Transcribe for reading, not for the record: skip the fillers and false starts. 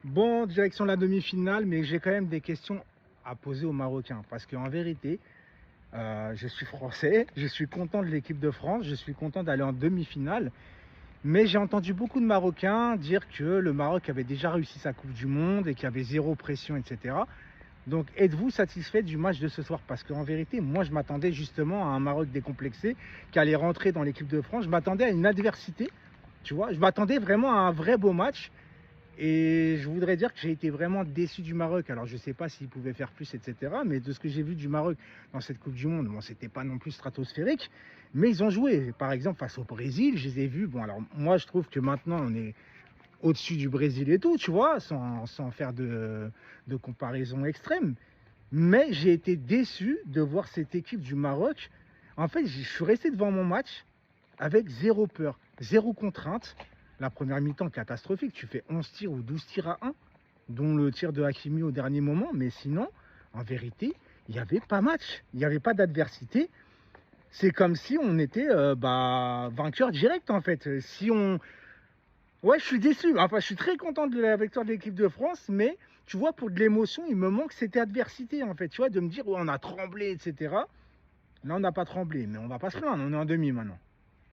Bon, direction la demi-finale, mais j'ai quand même des questions à poser aux Marocains. Parce qu'en vérité, je suis français, je suis content de l'équipe de France, je suis content d'aller en demi-finale. Mais j'ai entendu beaucoup de Marocains dire que le Maroc avait déjà réussi sa Coupe du Monde et qu'il y avait zéro pression, etc. Donc, êtes-vous satisfait du match de ce soir? Parce qu'en vérité, moi, je m'attendais justement à un Maroc décomplexé qui allait rentrer dans l'équipe de France. Je m'attendais à une adversité, tu vois. Je m'attendais vraiment à un vrai beau match. Et je voudrais dire que j'ai été vraiment déçu du Maroc. Alors, je ne sais pas s'ils pouvaient faire plus, etc. Mais de ce que j'ai vu du Maroc dans cette Coupe du Monde, bon, c'était pas non plus stratosphérique. Mais ils ont joué. Par exemple, face au Brésil, je les ai vus. Bon, alors, moi, je trouve que maintenant, on est au-dessus du Brésil et tout, tu vois, sans faire de comparaison extrême. Mais j'ai été déçu de voir cette équipe du Maroc. En fait, je suis resté devant mon match avec zéro peur, zéro contrainte. La première mi-temps catastrophique, tu fais 11 tirs ou 12 tirs à 1, dont le tir de Hakimi au dernier moment. Mais sinon, en vérité, il n'y avait pas match, il n'y avait pas d'adversité. C'est comme si on était vainqueur direct en fait. Si on... Ouais, je suis déçu. Enfin, je suis très content de la victoire de l'équipe de France, mais tu vois, pour de l'émotion, il me manque cette adversité en fait. Tu vois, de me dire, ouais, on a tremblé, etc. Là, on n'a pas tremblé, mais on va pas se plaindre, on est en demi maintenant.